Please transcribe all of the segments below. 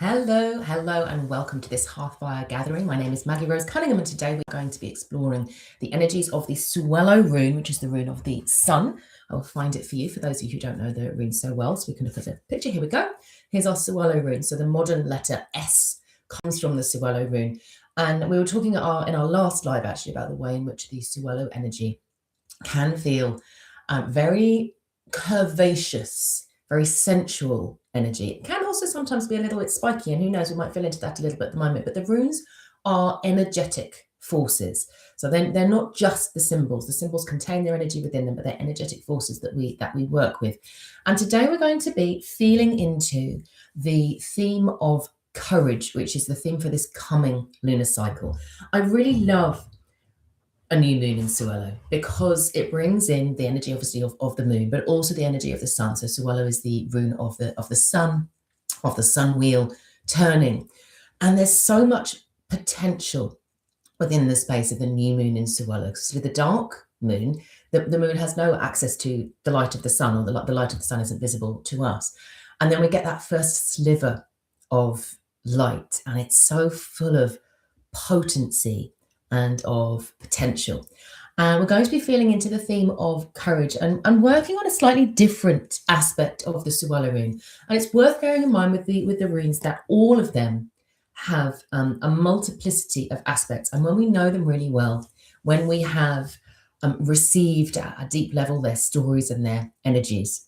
Hello, and welcome to this Hearthfire gathering. My name is Maggie Rose Cunningham, and today we're going to be exploring the energies of the Sowilo rune, which is the rune of the sun. I will find it for you, for those of you who don't know the rune so well, so we can look at the picture. Here we go. Here's our Sowilo rune. So the modern letter S comes from the Sowilo rune. And we were talking in our last live, actually, about the way in which the Sowilo energy can feel very curvaceous, very sensual energy. It can also sometimes be a little bit spiky, and who knows, we might feel into that a little bit at the moment. But the runes are energetic forces. So they're not just the symbols. The symbols contain their energy within them, but they're energetic forces that we work with. And today we're going to be feeling into the theme of courage, which is the theme for this coming lunar cycle. I really love a new moon in Sowilo because it brings in the energy, obviously, of the moon, but also the energy of the sun. So Sowilo is the rune of the sun, of the sun wheel turning, and there's so much potential within the space of the new moon in Sowilo. Because with the dark moon, the moon has no access to the light of the sun, or the light of the sun isn't visible to us, and then we get that first sliver of light, and it's so full of potency and of potential. And we're going to be feeling into the theme of courage and working on a slightly different aspect of the Sowilo rune. And it's worth bearing in mind with the runes that all of them have a multiplicity of aspects. And when we know them really well, when we have received at a deep level their stories and their energies,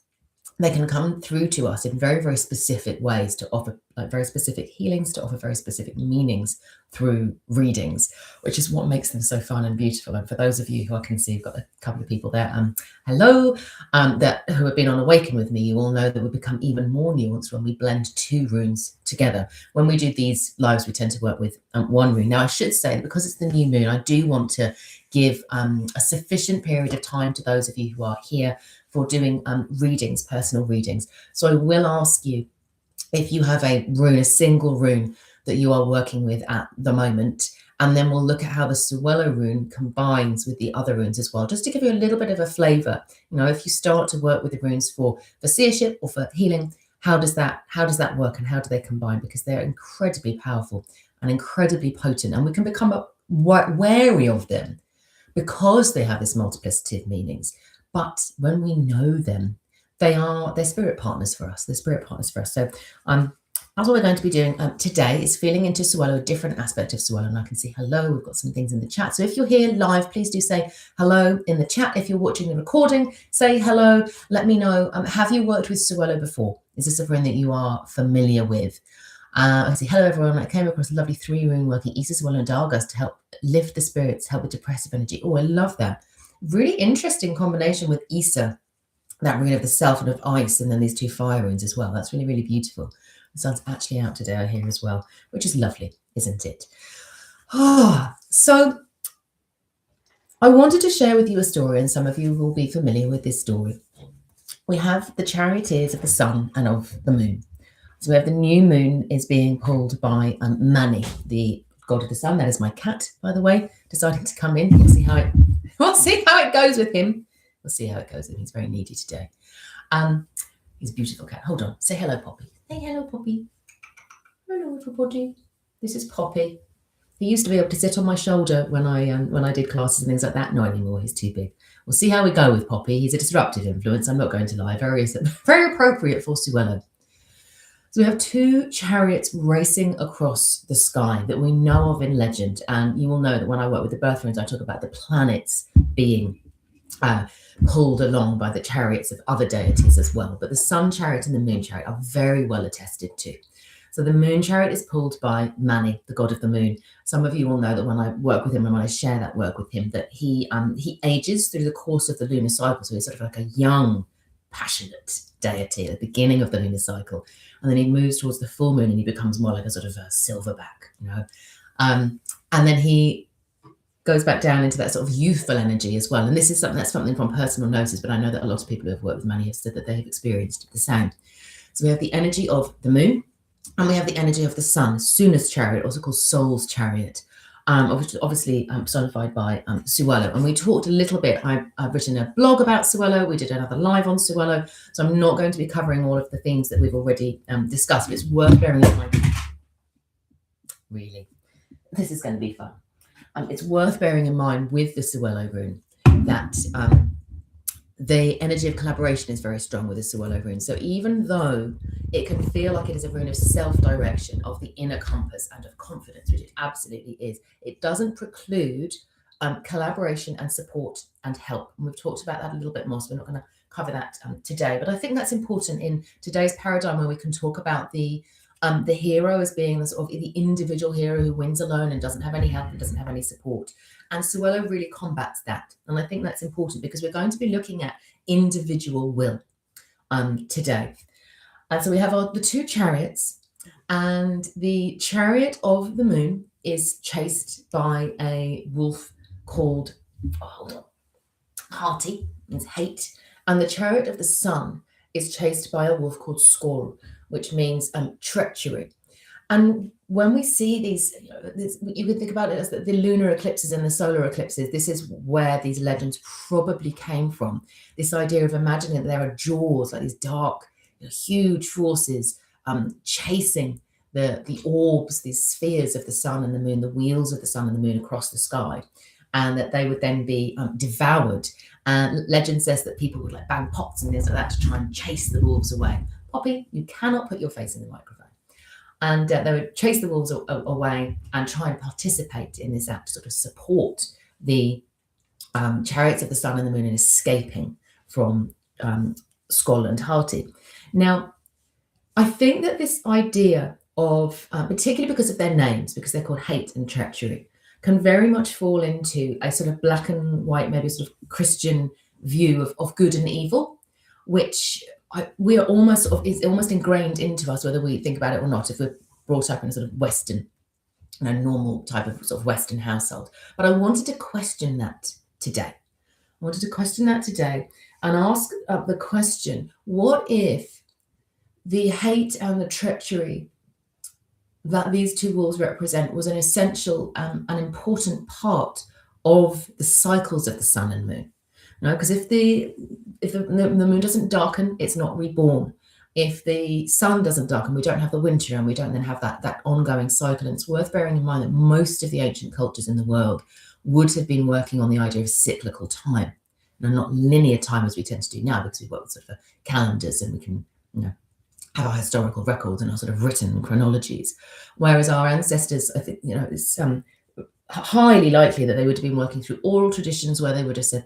they can come through to us in very, very specific ways to offer very specific healings, to offer very specific meanings through readings, which is what makes them so fun and beautiful. And for those of you who I can see, I've got a couple of people there, hello, who have been on Awaken with me, you all know that we become even more nuanced when we blend two runes together. When we do these lives, we tend to work with one rune. Now, I should say that because it's the new moon, I do want to give a sufficient period of time to those of you who are here for doing readings, personal readings. So I will ask you if you have a rune, a single rune that you are working with at the moment, and then we'll look at how the Sowilo rune combines with the other runes as well, just to give you a little bit of a flavour. You know, if you start to work with the runes for seership or for healing, how does that work, and how do they combine? Because they're incredibly powerful and incredibly potent, and we can become wary of them because they have this multiplicity of meanings. But when we know them, they're spirit partners for us. They're spirit partners for us. So that's what we're going to be doing today, is feeling into Sowilo, a different aspect of Sowilo. And I can see hello. We've got some things in the chat. So if you're here live, please do say hello in the chat. If you're watching the recording, say hello. Let me know. Have you worked with Sowilo before? Is this a rune that you are familiar with? I can see hello everyone. I came across a lovely 3-rune working Isa, Sowilo, and Dargas to help lift the spirits, help with depressive energy. Oh, I love that. Really interesting combination with Isa, that rune of the self and of ice, and then these 2 fire runes as well. That's really, really beautiful. The sun's actually out today, I hear as well, which is lovely, isn't it? So I wanted to share with you a story, and some of you will be familiar with this story. We have the charioteers of the sun and of the moon. So we have the new moon is being pulled by Mani, the god of the sun. That is my cat, by the way, deciding to come in. We'll see how it goes with him. We'll see how it goes with him. He's very needy today. He's a beautiful cat. Hold on. Say hello, Poppy. Say hello, Poppy. Hello, everybody. This is Poppy. He used to be able to sit on my shoulder when I did classes and things like that. Not anymore. He's too big. We'll see how we go with Poppy. He's a disruptive influence. I'm not going to lie. Very appropriate for Sowilo. So we have 2 chariots racing across the sky that we know of in legend. And you will know that when I work with the birth runes, I talk about the planets being pulled along by the chariots of other deities as well. But the sun chariot and the moon chariot are very well attested to. So the moon chariot is pulled by Mani, the god of the moon. Some of you will know that when I work with him and when I share that work with him, that he ages through the course of the lunar cycle. So he's sort of like a young, passionate deity at the beginning of the lunar cycle. And then he moves towards the full moon and he becomes more like a sort of a silverback, you know. And then he goes back down into that sort of youthful energy as well. And this is something from personal notice, but I know that a lot of people who have worked with Mani have said that they have experienced the same. So we have the energy of the moon, and we have the energy of the sun, Suna's chariot, also called Soul's chariot. obviously personified by Sowilo. And we talked a little bit. I've written a blog about Sowilo. We did another live on Sowilo. So I'm not going to be covering all of the themes that we've already discussed, but it's worth bearing in mind. Really, this is going to be fun. It's worth bearing in mind with the Sowilo rune that the energy of collaboration is very strong with the Sowilo rune. So even though it can feel like it is a rune of self-direction, of the inner compass and of confidence, which it absolutely is, it doesn't preclude collaboration and support and help. And we've talked about that a little bit more, so we're not going to cover that today. But I think that's important in today's paradigm, where we can talk about the hero as being the sort of the individual hero who wins alone and doesn't have any help and doesn't have any support. And Sowilo really combats that. And I think that's important because we're going to be looking at individual will today. And so we have the two chariots, and the chariot of the moon is chased by a wolf called, Hearty, means hate. And the chariot of the sun is chased by a wolf called Score, which means treachery. And when we see these, you can think about it as the lunar eclipses and the solar eclipses. This is where these legends probably came from. This idea of imagining that there are jaws, like these dark, huge forces chasing the orbs, these spheres of the sun and the moon, the wheels of the sun and the moon across the sky, and that they would then be devoured. And legend says that people would like bang pots and things like that to try and chase the wolves away. Poppy, you cannot put your face in the microphone. And they would chase the wolves away and try and participate in this act to sort of support the chariots of the sun and the moon in escaping from Skoll and Hearty. Now, I think that this idea of, particularly because of their names, because they're called hate and treachery, can very much fall into a sort of black and white, maybe sort of Christian view of good and evil, which we are almost is almost ingrained into us, whether we think about it or not, if we're brought up in a sort of Western, normal type of sort of Western household. But I wanted to question that today. And ask the question, what if the hate and the treachery that these two wolves represent was an essential an important part of the cycles of the sun and moon? Because if the moon doesn't darken, it's not reborn. If the sun doesn't darken, we don't have the winter, and we don't then have that ongoing cycle. And it's worth bearing in mind that most of the ancient cultures in the world would have been working on the idea of cyclical time, not linear time as we tend to do now, because we've got sort of calendars and we can have our historical records and our sort of written chronologies. Whereas our ancestors, I think, it's highly likely that they would have been working through oral traditions where they would have said,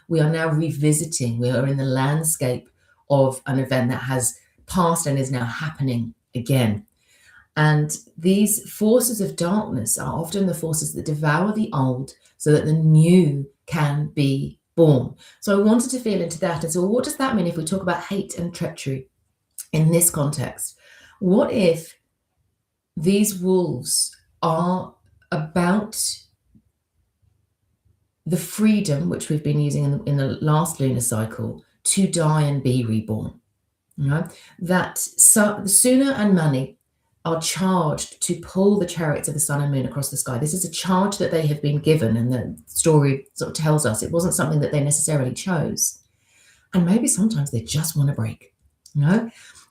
we are now revisiting, we are in the landscape of an event that has passed and is now happening again. And these forces of darkness are often the forces that devour the old so that the new can be born. So I wanted to feel into that. And so what does that mean if we talk about hate and treachery in this context? What if these wolves are about the freedom, which we've been using in the last lunar cycle, to die and be reborn? That the Suna and Mani are charged to pull the chariots of the sun and moon across the sky. This is a charge that they have been given, and the story sort of tells us it wasn't something that they necessarily chose. And maybe sometimes they just want to break,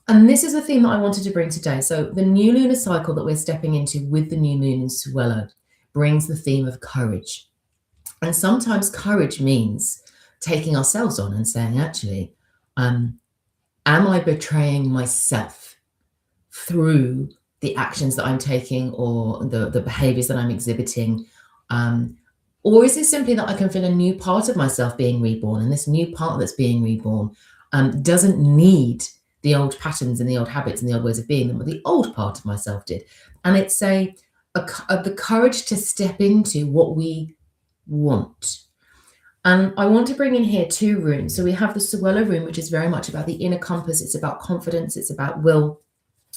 And this is the theme that I wanted to bring today. So the new lunar cycle that we're stepping into with the new moon in Sowilo brings the theme of courage. And sometimes courage means taking ourselves on and saying, actually, am I betraying myself through the actions that I'm taking or the behaviors that I'm exhibiting? Or is it simply that I can feel a new part of myself being reborn, and this new part that's being reborn doesn't need the old patterns and the old habits and the old ways of being that the old part of myself did? And it's the courage to step into what we want. And I want to bring in here two runes. So we have the Sowilo rune, which is very much about the inner compass. It's about confidence. It's about will.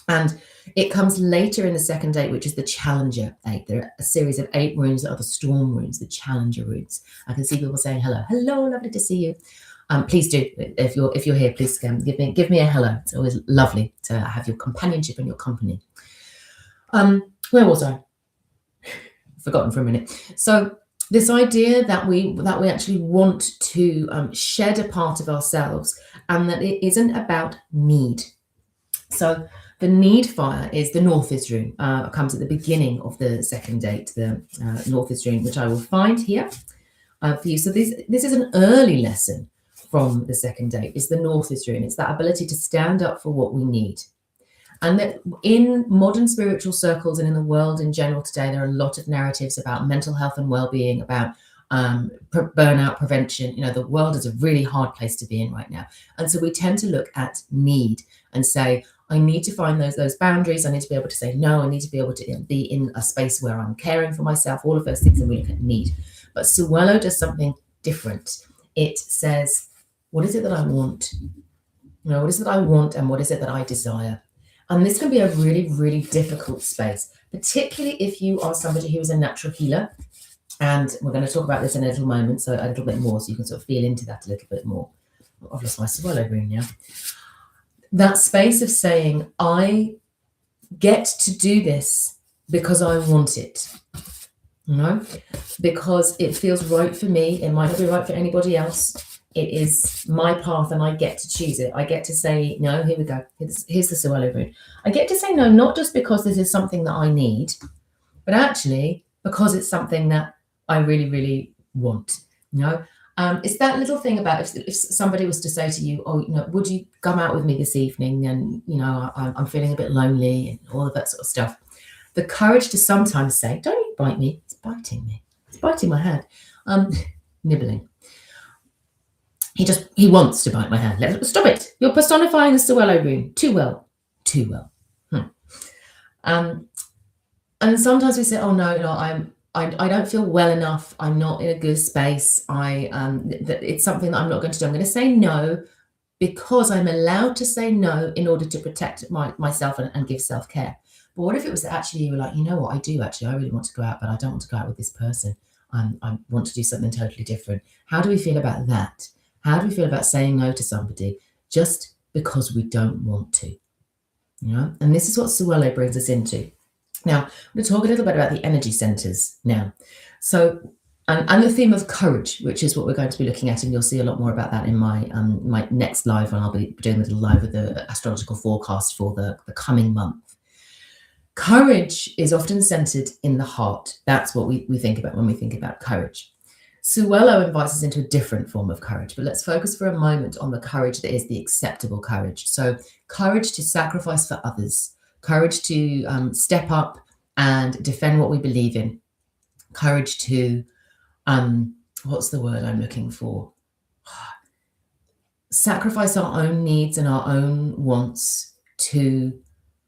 And it comes later in the second 8, which is the Challenger 8. There are a series of 8 runes that are the Storm runes, the Challenger runes. I can see people saying hello. Hello, lovely to see you. Please do, if you're here, please give me a hello. It's always lovely to have your companionship and your company. Where was I? forgotten for a minute. So this idea that we actually want to shed a part of ourselves, and that it isn't about need. So the need fire is the Northeast rune. It comes at the beginning of the second date, the Northeast rune, which I will find here for you. So this is an early lesson from the second date. It's the Northeast rune. It's that ability to stand up for what we need. And that in modern spiritual circles and in the world in general today, there are a lot of narratives about mental health and well-being, about burnout prevention. You know, the world is a really hard place to be in right now. And so we tend to look at need and say, I need to find those boundaries. I need to be able to say no. I need to be able to be in a space where I'm caring for myself, all of those things, and we look at need. But Sowilo does something different. It says, what is it that I want? You know, what is it that I want, and what is it that I desire? And this can be a really, really difficult space, particularly if you are somebody who is a natural healer. And we're going to talk about this in a little moment, so a little bit more, so you can sort of feel into that a little bit more. I've lost my Sowilo rune now. That space of saying, I get to do this because I want it, you know, because it feels right for me. It might not be right for anybody else. It is my path and I get to choose it. I get to say, no, here we go. Here's the Sowilo rune. I get to say no, not just because this is something that I need, but actually because it's something that I really, really want, you know. It's that little thing about if somebody was to say to you, oh, you know, would you come out with me this evening? And, you know, I'm feeling a bit lonely and all of that sort of stuff. The courage to sometimes say, don't you bite me. It's biting me. It's biting my hand. Nibbling. He wants to bite my hand. Stop it. You're personifying the Sowilo rune. Too well. Too well. And sometimes we say, oh, no, I don't feel well enough. I'm not in a good space. It's something that I'm not going to do. I'm going to say no because I'm allowed to say no in order to protect myself and give self-care. But what if it was actually you were like, you know what, I really want to go out, but I don't want to go out with this person. I want to do something totally different. How do we feel about that? How do we feel about saying no to somebody just because we don't want to? You know, and this is what Sowilo brings us into. Now, I'm going to talk a little bit about the energy centers now. So, and the theme of courage, which is what we're going to be looking at, and you'll see a lot more about that in my next live, and I'll be doing a little live with the astrological forecast for the coming month. Courage is often centered in the heart. That's what we think about when we think about courage. Sowilo invites us into a different form of courage, but let's focus for a moment on the courage that is the acceptable courage. So courage to sacrifice for others, courage to step up and defend what we believe in, courage to, what's the word I'm looking for? Sacrifice our own needs and our own wants to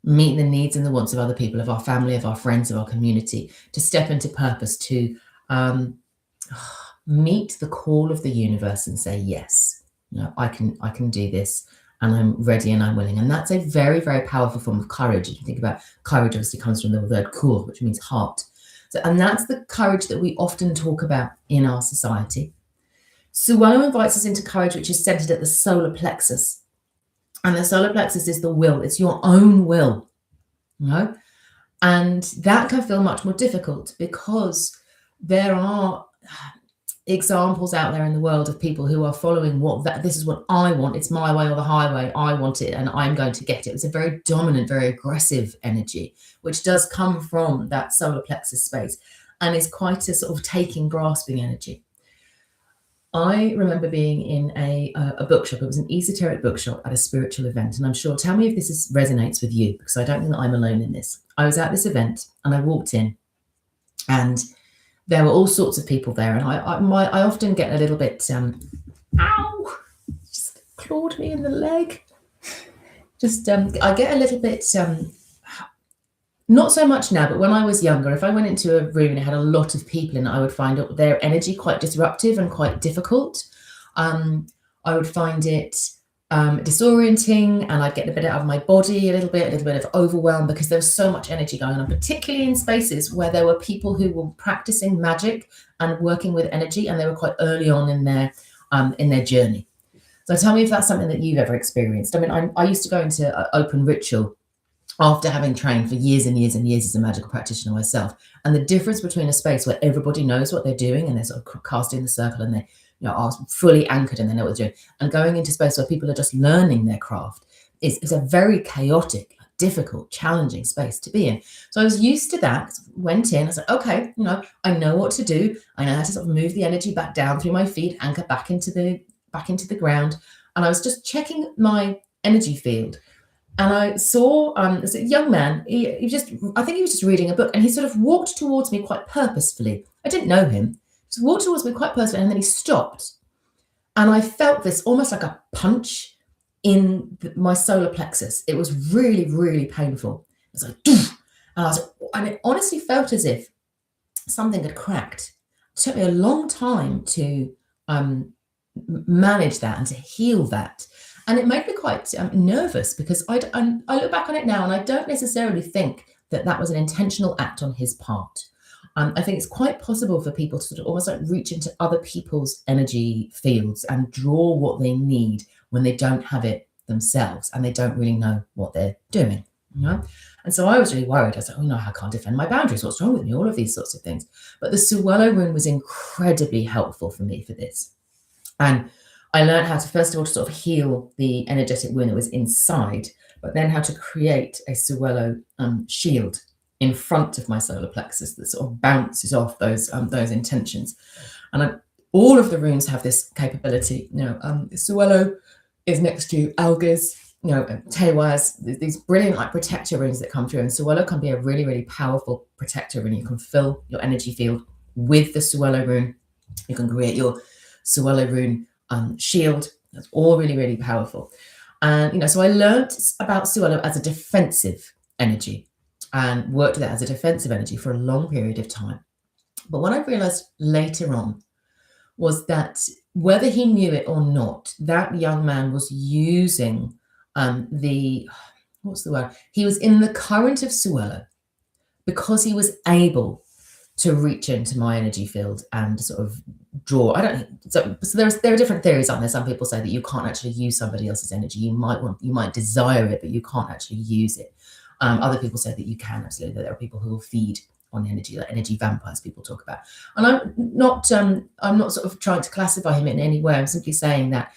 meet the needs and the wants of other people, of our family, of our friends, of our community, to step into purpose, to meet the call of the universe and say, yes, you know, I can do this, and I'm ready and I'm willing. And that's a very, very powerful form of courage. If you think about courage, obviously comes from the word kur, which means heart. So, and that's the courage that we often talk about in our society. Sowilo invites us into courage, which is centered at the solar plexus. And the solar plexus is the will. It's your own will, you know? And that can feel much more difficult because there are examples out there in the world of people who are following this is what I want. It's my way or the highway. I want it and I'm going to get it. It's a very dominant, very aggressive energy, which does come from that solar plexus space and is quite a sort of taking, grasping energy. I remember being in a bookshop. It was an esoteric bookshop at a spiritual event. And I'm sure, tell me if this resonates with you, because I don't think that I'm alone in this. I was at this event and I walked in and there were all sorts of people there. And I often get a little bit, ow, just clawed me in the leg. I get a little bit, not so much now, but when I was younger, if I went into a room and it had a lot of people in it, I would find their energy quite disruptive and quite difficult. I would find it disorienting, and I'd get a bit out of my body, a little bit of overwhelm, because there was so much energy going on, particularly in spaces where there were people who were practicing magic and working with energy, and they were quite early on in their journey. So tell me if that's something that you've ever experienced. I mean, I used to go into open ritual after having trained for years and years and years as a magical practitioner myself. And the difference between a space where everybody knows what they're doing and they're sort of casting the circle and they are fully anchored and they know what they're doing, and going into space where people are just learning their craft is a very chaotic, difficult, challenging space to be in. So I was used to that, went in, I was like, okay, I know what to do. I know how to sort of move the energy back down through my feet, anchor back into the ground. And I was just checking my energy field. And I saw this young man. I think he was just reading a book, and he sort of walked towards me quite purposefully. I didn't know him. He just walked towards me quite purposefully, and then he stopped. And I felt this almost like a punch in my solar plexus. It was really, really painful. It was like, doof, and it honestly felt as if something had cracked. It took me a long time to manage that and to heal that. And it made me quite nervous, because I look back on it now and I don't necessarily think that was an intentional act on his part. I think it's quite possible for people to sort of almost like reach into other people's energy fields and draw what they need when they don't have it themselves and they don't really know what they're doing. And so I was really worried. I was like, oh no, I can't defend my boundaries. What's wrong with me? All of these sorts of things. But the Sowilo rune was incredibly helpful for me for this. And I learned how to, first of all, to sort of heal the energetic wound that was inside, but then how to create a Sowilo shield in front of my solar plexus that sort of bounces off those intentions. And all of the runes have this capability. Sowilo is next to Algiz, Tewaz, these brilliant like protector runes that come through. And Sowilo can be a really, really powerful protector rune. You can fill your energy field with the Sowilo rune. You can create your Sowilo rune shield. That's all really, really powerful. And so I learned about Sowilo as a defensive energy and worked with it as a defensive energy for a long period of time. But what I realized later on was that whether he knew it or not, that young man was using what's the word? He was in the current of Sowilo because he was able to reach into my energy field and sort of draw. So there are different theories, aren't there? Some people say that you can't actually use somebody else's energy. You might desire it, but you can't actually use it. Other people say that you can, absolutely, that there are people who will feed on energy, like energy vampires people talk about. And I'm not sort of trying to classify him in any way. I'm simply saying that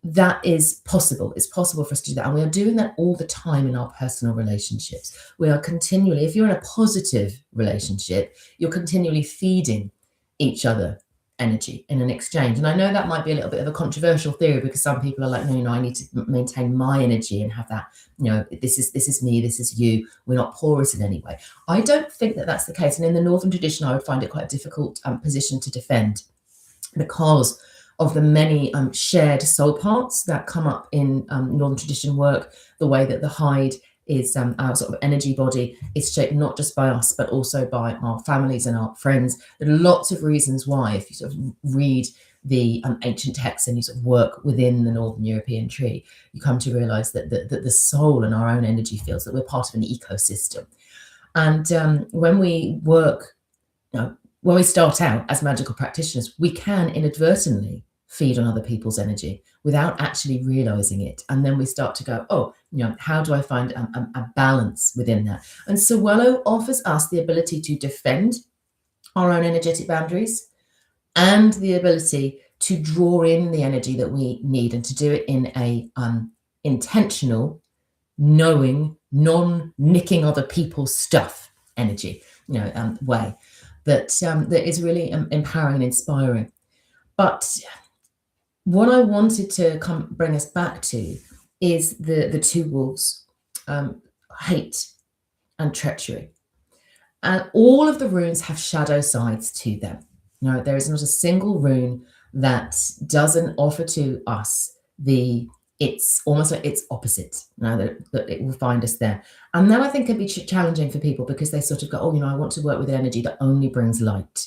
that is possible. It's possible for us to do that. And we are doing that all the time in our personal relationships. We are continually, if you're in a positive relationship, you're continually feeding each other energy in an exchange. And I know that might be a little bit of a controversial theory, because some people are like, no, I need to maintain my energy and have that, this is me, this is you. We're not porous in any way. I don't think that that's the case. And in the Northern tradition, I would find it quite a difficult position to defend, because of the many shared soul parts that come up in Northern tradition work, the way that the hide is our sort of energy body is shaped not just by us, but also by our families and our friends. There are lots of reasons why, if you sort of read the ancient texts and you sort of work within the Northern European tree, you come to realize that the soul and our own energy fields, that we're part of an ecosystem. And when we work, when we start out as magical practitioners, we can inadvertently feed on other people's energy without actually realizing it. And then we start to go, oh, how do I find a balance within that? And Sowilo offers us the ability to defend our own energetic boundaries and the ability to draw in the energy that we need, and to do it in a intentional, knowing, non-nicking other people's stuff energy, way that is really empowering and inspiring. But what I wanted to bring us back to is the two wolves, hate and treachery. And all of the runes have shadow sides to them. There is not a single rune that doesn't offer to us it's almost like its opposite, that it will find us there. And that, I think, can be challenging for people, because they sort of go, oh, I want to work with an energy that only brings light.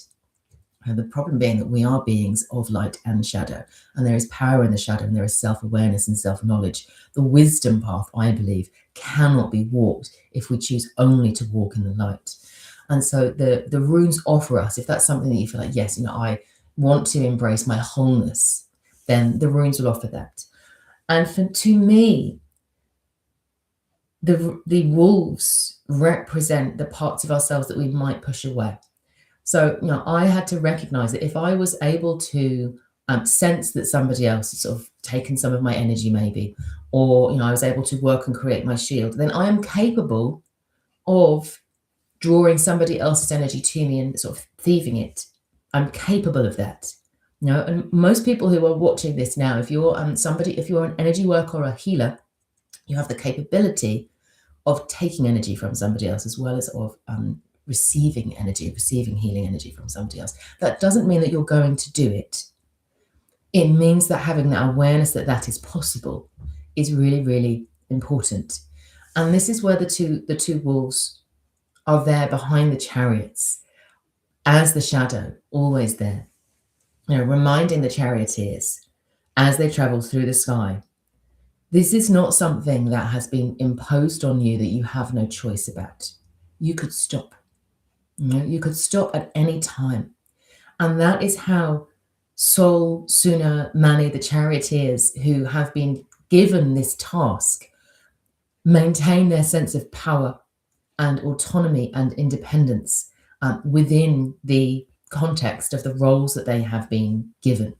And the problem being that we are beings of light and shadow, and there is power in the shadow, and there is self-awareness and self-knowledge. The wisdom path, I believe, cannot be walked if we choose only to walk in the light. And so the runes offer us, if that's something that you feel like, yes, I want to embrace my wholeness, then the runes will offer that. And to me, the wolves represent the parts of ourselves that we might push away. So, I had to recognize that if I was able to sense that somebody else had sort of taken some of my energy, maybe, or, I was able to work and create my shield, then I am capable of drawing somebody else's energy to me and sort of thieving it. I'm capable of that. And most people who are watching this now, if you're if you're an energy worker or a healer, you have the capability of taking energy from somebody else as well as of receiving healing energy from somebody else. That doesn't mean that you're going to do it. It means that having that awareness that that is possible is really, really important. And this is where the two wolves are there behind the chariots as the shadow, always there, reminding the charioteers as they travel through the sky. This is not something that has been imposed on you that you have no choice about. You could stop. You could stop at any time. And that is how Sol, Suna, Mani, the charioteers who have been given this task, maintain their sense of power and autonomy and independence within the context of the roles that they have been given.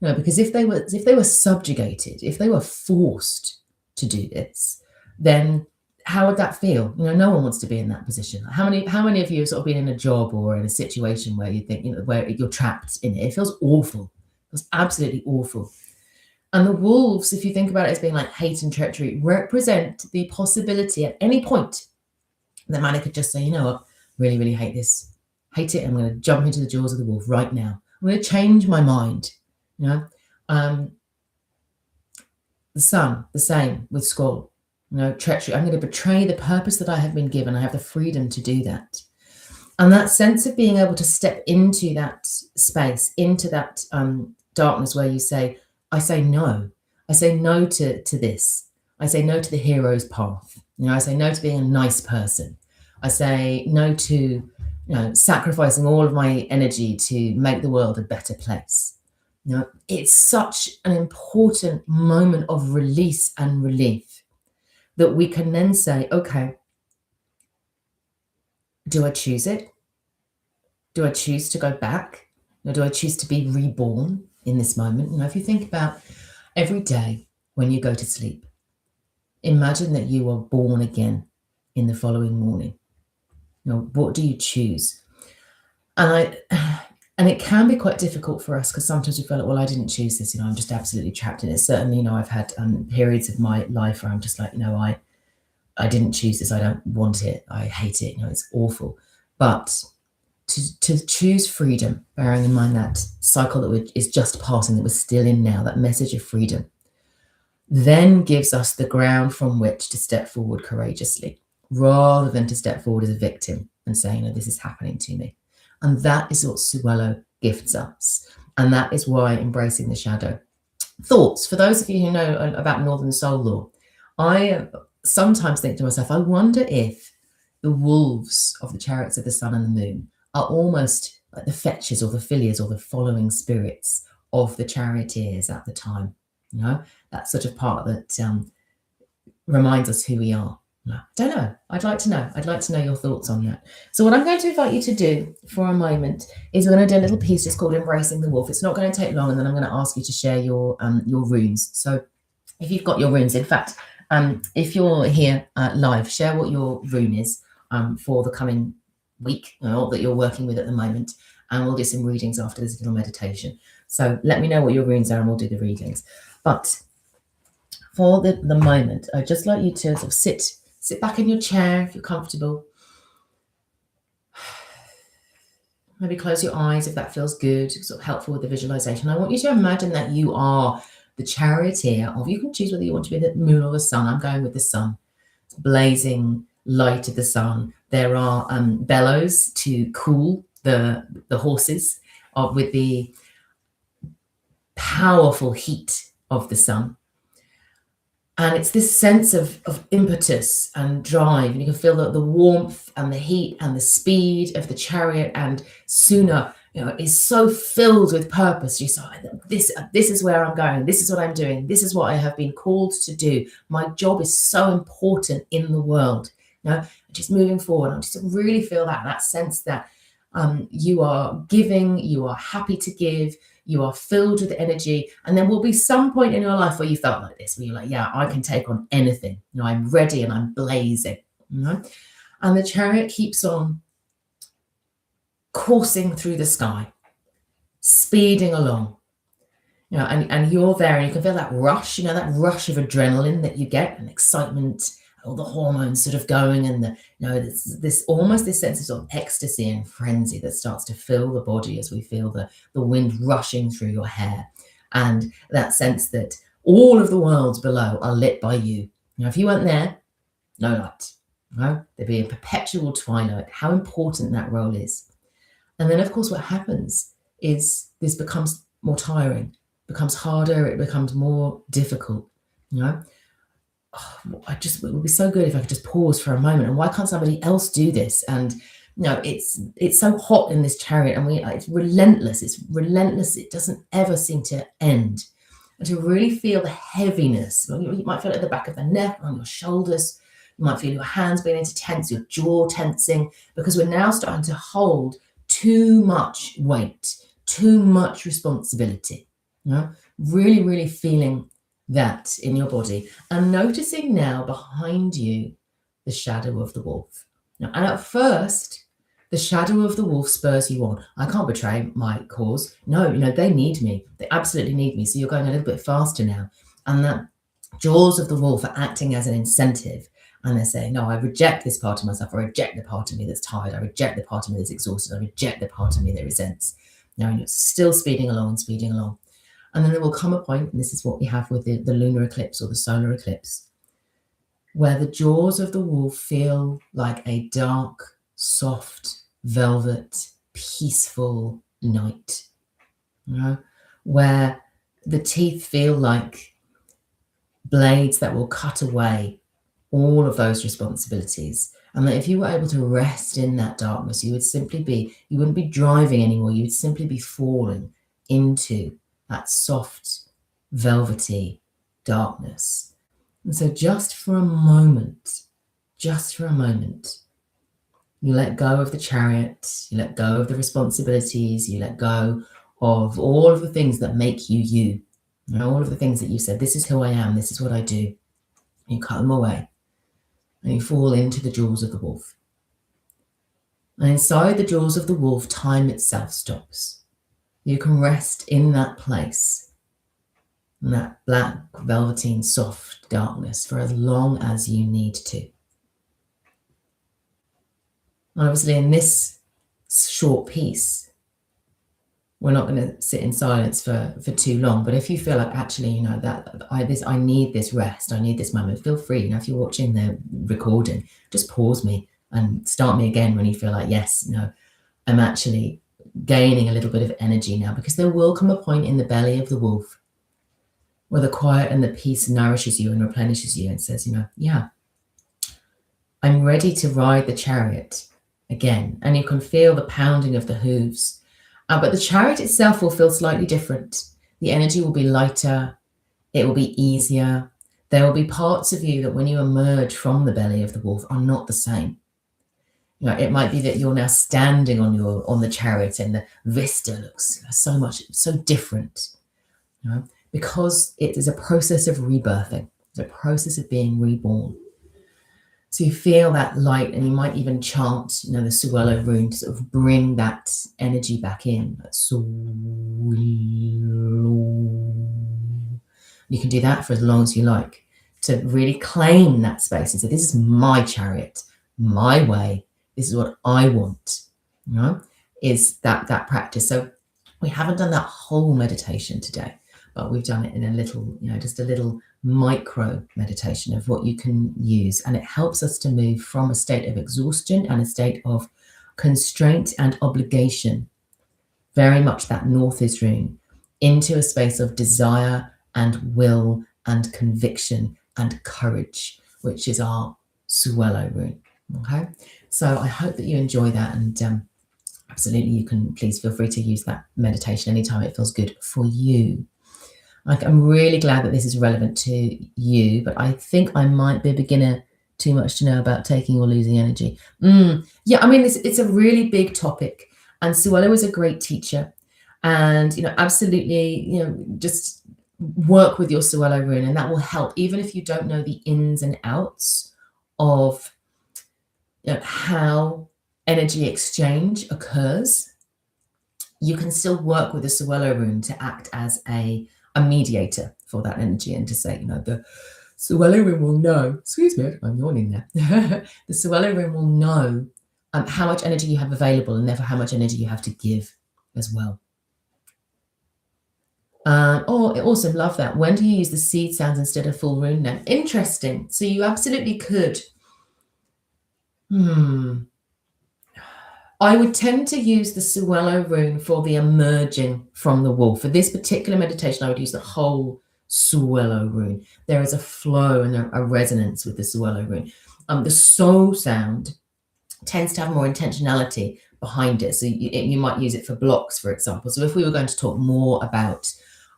Because if they were subjugated, if they were forced to do this, then how would that feel? No one wants to be in that position. How many of you have sort of been in a job or in a situation where you think, where you're trapped in it? It feels awful. It feels absolutely awful. And the wolves, if you think about it as being like hate and treachery, represent the possibility at any point that Mani could just say, you know what, really, really hate this. Hate it. I'm going to jump into the jaws of the wolf right now. I'm going to change my mind. The sun, the same with Skoll. Treachery. I'm going to betray the purpose that I have been given. I have the freedom to do that. And that sense of being able to step into that space, into that darkness where you say, I say no. I say no to this. I say no to the hero's path. I say no to being a nice person. I say no to sacrificing all of my energy to make the world a better place. It's such an important moment of release and relief that we can then say, okay, do I choose it? Do I choose to go back? Or do I choose to be reborn in this moment? If you think about every day when you go to sleep, imagine that you are born again in the following morning. What do you choose? And it can be quite difficult for us because sometimes we feel like, well, I didn't choose this. I'm just absolutely trapped in it. Certainly, I've had periods of my life where I'm just like, I didn't choose this. I don't want it. I hate it. It's awful. But to choose freedom, bearing in mind that cycle that is just passing, that we're still in now, that message of freedom, then gives us the ground from which to step forward courageously, rather than to step forward as a victim and saying, this is happening to me. And that is what Sowilo gifts us. And that is why embracing the shadow. Thoughts, for those of you who know about Northern Soul Law, I sometimes think to myself, I wonder if the wolves of the chariots of the sun and the moon are almost like the fetchers or the filiers or the following spirits of the charioteers at the time. That sort of part that reminds us who we are. I don't know. I'd like to know. I'd like to know your thoughts on that. So what I'm going to invite you to do for a moment is we're going to do a little piece just called Embracing the Wolf. It's not going to take long, and then I'm going to ask you to share your runes. So if you've got your runes, in fact, if you're here live, share what your rune is for the coming week, or that you're working with at the moment, and we'll do some readings after this little meditation. So let me know what your runes are and we'll do the readings. But for the moment, I'd just like you to sort of sit back in your chair if you're comfortable. Maybe close your eyes if that feels good, sort of helpful with the visualization. I want you to imagine that you are the charioteer of, you can choose whether you want to be the moon or the sun. I'm going with the sun. It's blazing light of the sun. There are bellows to cool the horses with the powerful heat of the sun. And it's this sense of impetus and drive. And you can feel the warmth and the heat and the speed of the chariot. And Suna, is so filled with purpose. You say, this is where I'm going. This is what I'm doing. This is what I have been called to do. My job is so important in the world. Just moving forward. I just really feel that sense that you are giving, you are happy to give, you are filled with energy. And there will be some point in your life where you felt like this, where you're like, yeah, I can take on anything. I'm ready and I'm blazing. And the chariot keeps on coursing through the sky, speeding along, and you're there, and you can feel that rush, that rush of adrenaline that you get, and excitement, all the hormones sort of going, and this almost this sense of sort of ecstasy and frenzy that starts to fill the body as we feel the wind rushing through your hair, and that sense that all of the worlds below are lit by you. If you weren't there, no light. There'd be a perpetual twilight. How important that role is. And then, of course, what happens is this becomes more tiring, becomes harder, it becomes more difficult. It would be so good if I could just pause for a moment. And why can't somebody else do this? And it's so hot in this chariot, and it's relentless. It's relentless. It doesn't ever seem to end. And to really feel the heaviness, you might feel it at the back of the neck, on your shoulders. You might feel your hands beginning to tense, your jaw tensing, because we're now starting to hold too much weight, too much responsibility. Really, really feeling that in your body, and noticing now behind you the shadow of the wolf. And at first, the shadow of the wolf spurs you on. I can't betray my cause. No, they need me. They absolutely need me. So you're going a little bit faster now. And the jaws of the wolf are acting as an incentive. And they're saying, no, I reject this part of myself. I reject the part of me that's tired. I reject the part of me that's exhausted. I reject the part of me that resents. And it's still speeding along and speeding along. And then there will come a point, and this is what we have with the lunar eclipse or the solar eclipse, where the jaws of the wolf feel like a dark, soft, velvet, peaceful night. Where the teeth feel like blades that will cut away all of those responsibilities, and that if you were able to rest in that darkness, you wouldn't be driving anymore, you would simply be falling into that soft, velvety darkness. And so just for a moment, you let go of the chariot, you let go of the responsibilities, you let go of all of the things that make you you, all of the things that you said, this is who I am, this is what I do. You cut them away. And you fall into the jaws of the wolf. And inside the jaws of the wolf, time itself stops. You can rest in that place, in that black, velveteen, soft darkness for as long as you need to. And obviously, in this short piece, we're not going to sit in silence for too long. But if you feel like actually, that I need this rest, I need this moment, feel free. If you're watching the recording, just pause me and start me again when you feel like, yes, I'm actually gaining a little bit of energy now, because there will come a point in the belly of the wolf where the quiet and the peace nourishes you and replenishes you and says, yeah, I'm ready to ride the chariot again. And you can feel the pounding of the hooves. But the chariot itself will feel slightly different. The energy will be lighter. It will be easier. There will be parts of you that when you emerge from the belly of the wolf are not the same. It might be that you're now standing on the chariot and the vista looks so different. Because it is a process of rebirthing. It's a process of being reborn. So you feel that light, and you might even chant, the Sowilo rune to sort of bring that energy back in. Sowilo. You can do that for as long as you like, to really claim that space and say, this is my chariot, my way. This is what I want. Is that practice. So we haven't done that whole meditation today, but we've done it in a little, just a little micro meditation of what you can use. And it helps us to move from a state of exhaustion and a state of constraint and obligation, very much that North is rune, into a space of desire and will and conviction and courage, which is our Sowilo rune. Okay, so I hope that you enjoy that, and absolutely, you can please feel free to use that meditation anytime it feels good for you. Like, I'm really glad that this is relevant to you, but I think I might be a beginner too much to know about taking or losing energy. Yeah, I mean, it's a really big topic, and Sowilo is a great teacher. And, absolutely, just work with your Sowilo rune, and that will help, even if you don't know the ins and outs of how energy exchange occurs. You can still work with the Sowilo rune to act as a mediator for that energy, and to say, the Sowilo rune will know, excuse me, I'm yawning there. The Sowilo rune will know how much energy you have available, and therefore how much energy you have to give as well. Awesome, love that. When do you use the seed sounds instead of full rune name? Interesting. So you absolutely could. I would tend to use the Sowilo rune for the emerging from the wall. For this particular meditation, I would use the whole Sowilo rune. There is a flow and a resonance with the Sowilo rune. The So sound tends to have more intentionality behind it. So you might use it for blocks, for example. So if we were going to talk more about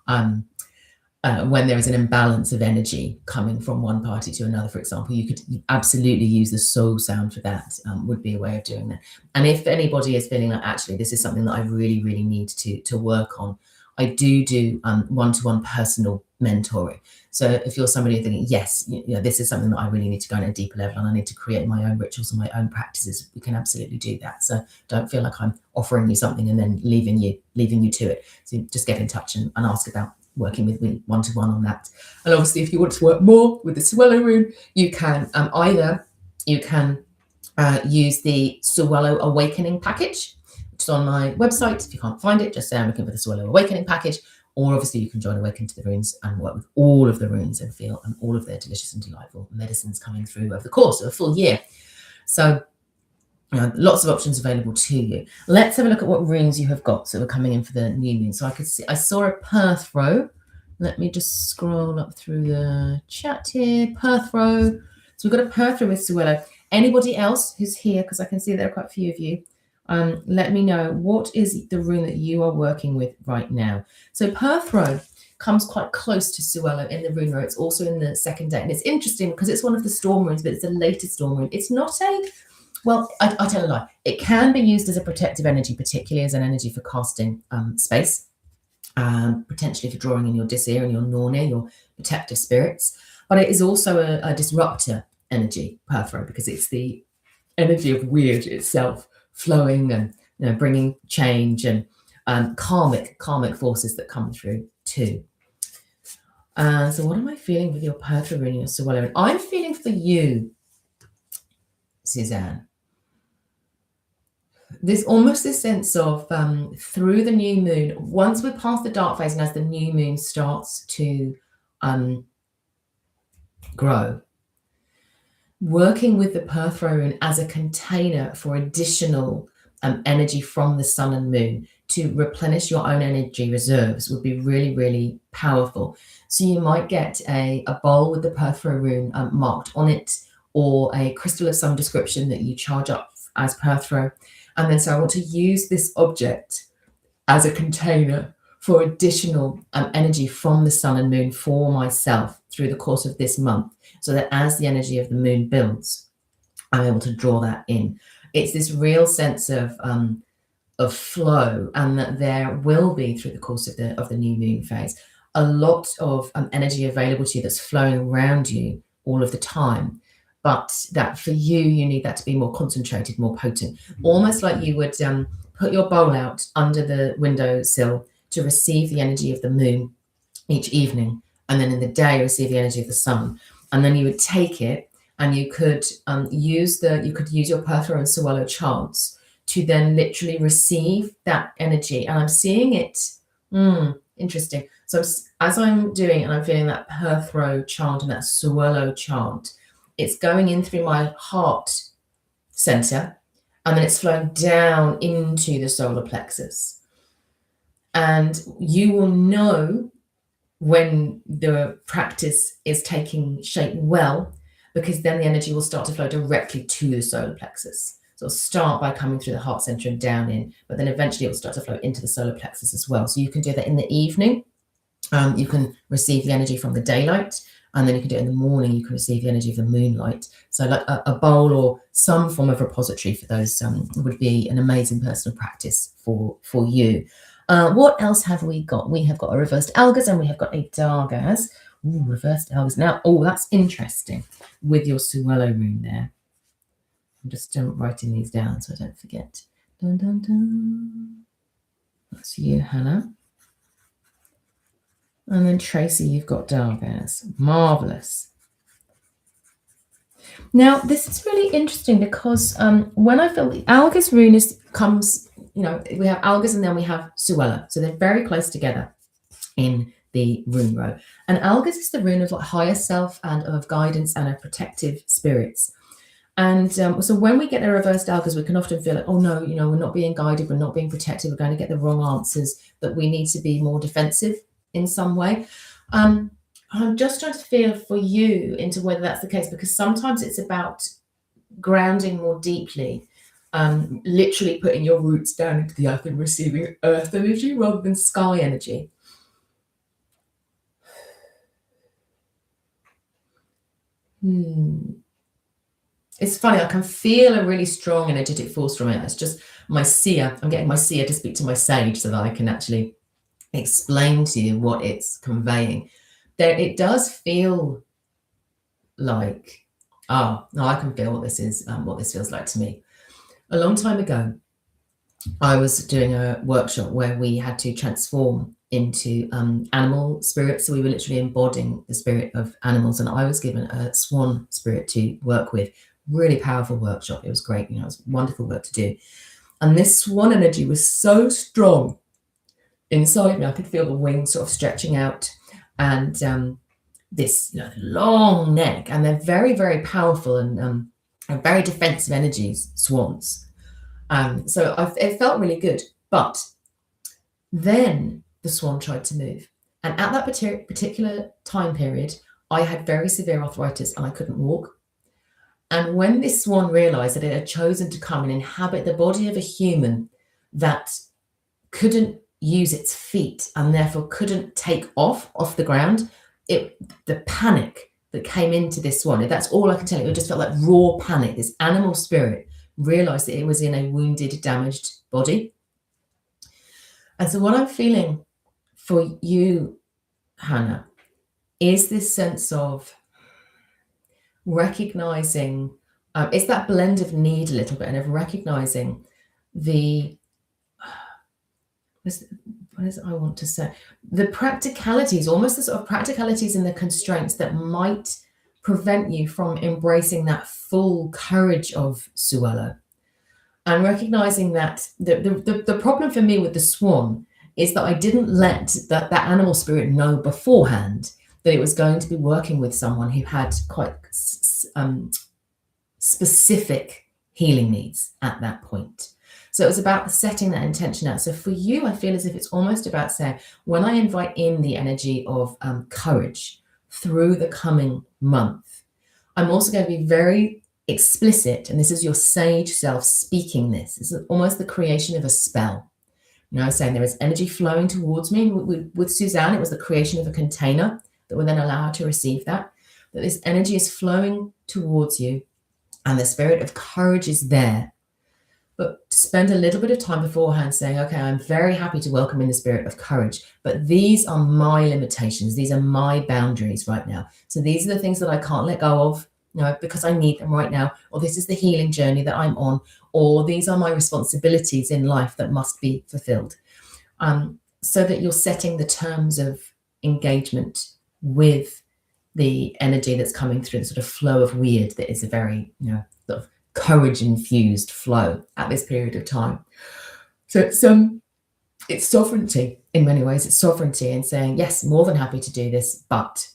when there is an imbalance of energy coming from one party to another, for example, you could absolutely use the So sound for that, would be a way of doing that. And if anybody is feeling like, actually, this is something that I really, really need to work on, I do one-to-one personal mentoring. So if you're somebody thinking, yes, this is something that I really need to go on a deeper level, and I need to create my own rituals and my own practices, we can absolutely do that. So don't feel like I'm offering you something and then leaving you to it. So just get in touch and ask about working with me one-to-one on that. And obviously, if you want to work more with the Sowilo rune, you can use the Sowilo Awakening package, which is on my website. If you can't find it, just say I'm looking for the Sowilo Awakening package. Or obviously, you can join Awaken to the Runes and work with all of the runes and feel all of their delicious and delightful medicines coming through over the course of a full year. So lots of options available to you. Let's have a look at what runes you have got. So we're coming in for the new moon. So I saw a Perth row. Let me just scroll up through the chat here. Perth row. So we've got a Perth row with Sowilo. Anybody else who's here, because I can see there are quite a few of you, let me know, what is the rune that you are working with right now? So Perth row comes quite close to Sowilo in the rune row. It's also in the second day. And it's interesting because it's one of the storm runes, but it's the latest storm rune. It's not well, I tell a lie. It can be used as a protective energy, particularly as an energy for casting space, potentially for drawing in your Disir and your Nornir, your protective spirits. But it is also a disruptor energy, Perth row, because it's the energy of weird itself flowing and bringing change and karmic forces that come through too. So what am I feeling with your Perth row and your Sowilo? I'm feeling for you, Suzanne. There's almost this sense of through the new moon, once we're past the dark phase and as the new moon starts to grow, working with the Perth row rune as a container for additional energy from the sun and moon to replenish your own energy reserves would be really, really powerful. So you might get a bowl with the Perth row rune marked on it, or a crystal of some description that you charge up as Perth row. And then so I want to use this object as a container for additional energy from the sun and moon for myself through the course of this month, so that as the energy of the moon builds, I'm able to draw that in. It's this real sense of flow, and that there will be, through the course of the new moon phase, a lot of energy available to you that's flowing around you all of the time. But that for you need that to be more concentrated, more potent, almost like you would put your bowl out under the windowsill to receive the energy of the moon each evening, and then in the day receive the energy of the sun. And then you would take it, and you could use your Perth row and Sowilo chants to then literally receive that energy. And I'm seeing it. Interesting. So as I'm doing, and I'm feeling that Perth row chant and that Sowilo chant, it's going in through my heart center, and then it's flowing down into the solar plexus. And you will know when the practice is taking shape well, because then the energy will start to flow directly to the solar plexus. sort of start by coming through the heart center and down in, but then eventually it will start to flow into the solar plexus as well. So you can do that in the evening. You can receive the energy from the daylight, and then you can do it in the morning. You can receive the energy of the moonlight. So like a bowl or some form of repository for those would be an amazing personal practice for you. What else have we got? We have got a reversed algas and we have got a dargas. Ooh, reversed algas. Now, oh, that's interesting with your Sowilo rune there. I'm just writing these down so I don't forget. Dun, dun, dun. That's you, Hannah. And then Tracy, you've got dargas. Marvelous. Now, this is really interesting because when I feel the algas rune comes, we have algas and then we have Sowilo. So they're very close together in the rune row. And algas is the rune of like higher self and of guidance and of protective spirits. And so when we get the reversed algas, we can often feel like, oh no, we're not being guided, we're not being protected, we're going to get the wrong answers, that we need to be more defensive in some way. I'm just trying to feel for you into whether that's the case, because sometimes it's about grounding more deeply, literally putting your roots down into the earth and receiving earth energy rather than sky energy. It's funny, I can feel a really strong energetic force from it. It's just my seer. I'm getting my seer to speak to my sage so that I can actually explain to you what it's conveying. It does feel like, no, I can feel what this is, what this feels like to me. A long time ago, I was doing a workshop where we had to transform into animal spirits. So we were literally embodying the spirit of animals, and I was given a swan spirit to work with. Really powerful workshop. It was great. It was wonderful work to do. And this swan energy was so strong inside me. I could feel the wings sort of stretching out, and this long neck, and they're very, very powerful and very defensive energies, swans. So it felt really good. But then the swan tried to move, and at that particular time period, I had very severe arthritis and I couldn't walk. And when this swan realized that it had chosen to come and inhabit the body of a human that couldn't use its feet and therefore couldn't take off the ground, the panic that came into this swan, that's all I can tell you, it just felt like raw panic. This animal spirit realized that it was in a wounded, damaged body. And so what I'm feeling for you, Hannah, is this sense of recognizing, it's that blend of need a little bit, and of recognizing what is it I want to say? The practicalities, almost the sort of practicalities and the constraints that might prevent you from embracing that full courage of Sowilo. And recognizing that the problem for me with the swan is that I didn't let that animal spirit know beforehand that it was going to be working with someone who had quite specific healing needs at that point. So it was about setting that intention out. So for you, I feel as if it's almost about saying, when I invite in the energy of courage through the coming month, I'm also going to be very explicit, and this is your sage self speaking this. It's almost the creation of a spell. Saying there is energy flowing towards me. With Suzanne, it was the creation of a container that will then allow her to receive that this energy is flowing towards you, and the spirit of courage is there. But spend a little bit of time beforehand saying, okay, I'm very happy to welcome in the spirit of courage, but these are my limitations. These are my boundaries right now. So these are the things that I can't let go of, because I need them right now, or this is the healing journey that I'm on, or these are my responsibilities in life that must be fulfilled. So that you're setting the terms of engagement with the energy that's coming through, the sort of flow of weird that is a very, sort of courage infused flow at this period of time. So it's sovereignty in many ways. It's sovereignty in saying, yes, more than happy to do this, but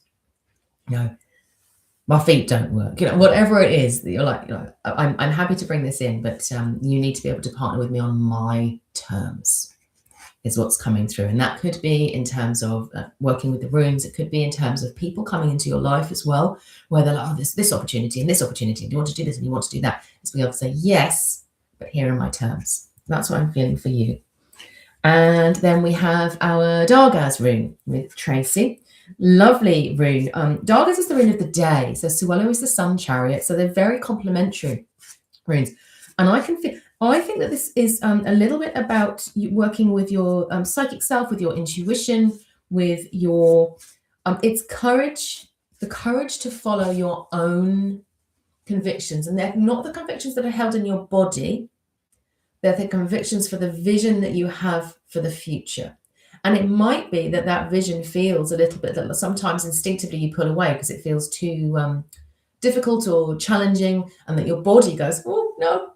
my feet don't work, whatever it is that you're like, I'm happy to bring this in, but you need to be able to partner with me on my terms, is what's coming through. And that could be in terms of working with the runes. It could be in terms of people coming into your life as well, where they're like, oh, this opportunity and this opportunity, and you want to do this and you want to do that. It's being able to say, yes, but here are my terms. That's what I'm feeling for you. And then we have our Dargaz rune with Tracy. Lovely rune. Dargaz is the rune of the day. So Sowilo is the sun chariot. So they're very complementary runes. And I think that this is a little bit about you working with your psychic self, with your intuition, with your it's courage, the courage to follow your own convictions. And they're not the convictions that are held in your body. They're the convictions for the vision that you have for the future. And it might be that that vision feels a little bit that sometimes instinctively you pull away because it feels too difficult or challenging, and that your body goes, oh, no,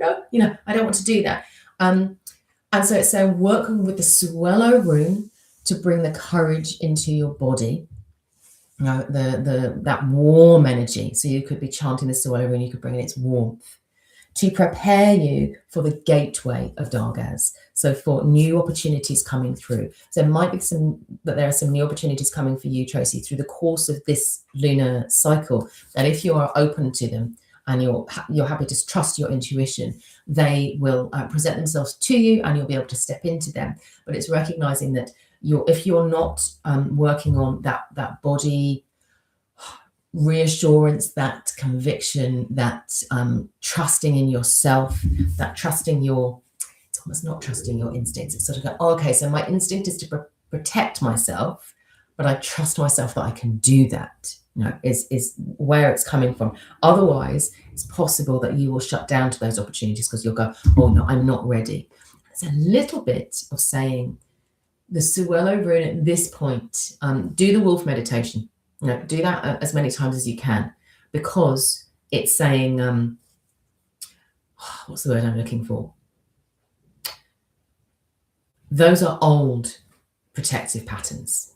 I don't want to do that. And so it's working with the Sowilo rune to bring the courage into your body. That warm energy. So you could be chanting the Sowilo rune, you could bring in its warmth to prepare you for the gateway of Dargaz. So for new opportunities coming through. So there might be there are some new opportunities coming for you, Tracy, through the course of this lunar cycle, that if you are open to them and you're happy to trust your intuition, they will present themselves to you and you'll be able to step into them. But it's recognizing that if you're not working on that body reassurance, that conviction, that trusting in yourself, that trusting it's almost not trusting your instincts. It's sort of like, oh, okay, so my instinct is to protect myself, but I trust myself that I can do that. Is where it's coming from. Otherwise, it's possible that you will shut down to those opportunities because you'll go, oh no, I'm not ready. It's a little bit of saying the Sowilo rune at this point. Do the wolf meditation. Do that as many times as you can, because it's saying, what's the word I'm looking for? Those are old protective patterns,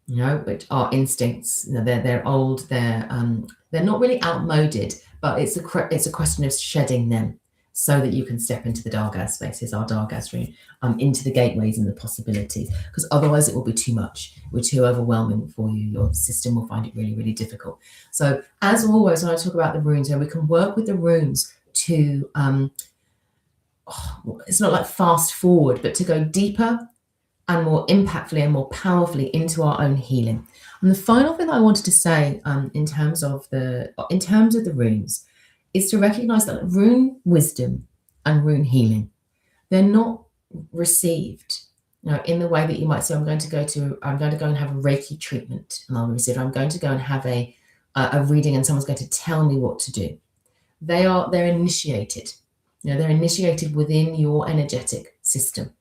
which are instincts. They're old. They're not really outmoded, but it's a question of shedding them so that you can step into the Dargaz spaces, our Dargaz rune, into the gateways and the possibilities, because otherwise it will be too much. It will be too overwhelming for you. Your system will find it really, really difficult. So as always, when I talk about the runes, we can work with the runes to, it's not like fast forward, but to go deeper and more impactfully and more powerfully into our own healing. And the final thing I wanted to say in terms of the runes is to recognize that rune wisdom and rune healing, they're not received in the way that you might say, I'm going to go and have a Reiki treatment and I'll receive it. I'm going to go and have a reading and someone's going to tell me what to do. They're initiated. They're initiated within your energetic system.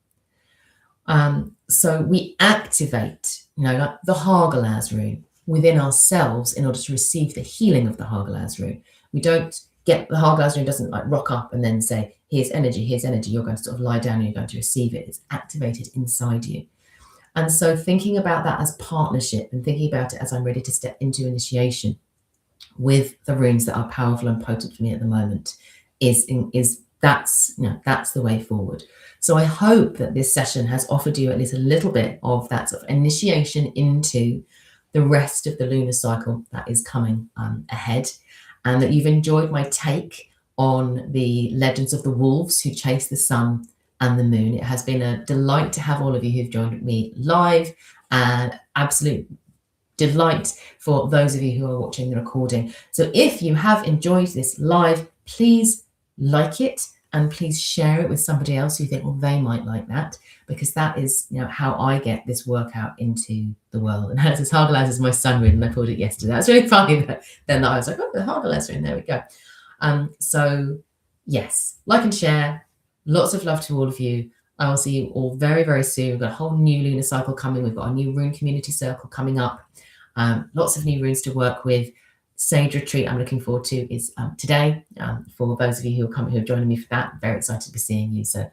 So we activate, like the Hagalaz rune within ourselves in order to receive the healing of the Hagalaz rune. We don't get the Hagalaz rune, doesn't like rock up and then say, here's energy. You're going to sort of lie down and you're going to receive it. It's activated inside you. And so thinking about that as partnership and thinking about it as I'm ready to step into initiation with the runes that are powerful and potent for me at the moment that's the way forward. So I hope that this session has offered you at least a little bit of that sort of initiation into the rest of the lunar cycle that is coming ahead, and that you've enjoyed my take on the legends of the wolves who chase the sun and the moon. It has been a delight to have all of you who've joined me live, and absolute delight for those of you who are watching the recording. So if you have enjoyed this live, please like it and please share it with somebody else who you think, well, they might like that, because that is how I get this work out into the world. And as Hagalaz is my sun rune, and I pulled it yesterday. That's really funny. Then I was like, oh, the Hagalaz rune, there we go. So yes, like and share. Lots of love to all of you. I will see you all very, very soon. We've got a whole new lunar cycle coming. We've got a new rune community circle coming up. Lots of new runes to work with. Sage retreat I'm looking forward to is today. For those of you who are joining me for that, very excited to be seeing you. So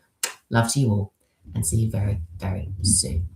love to you all and see you very, very soon.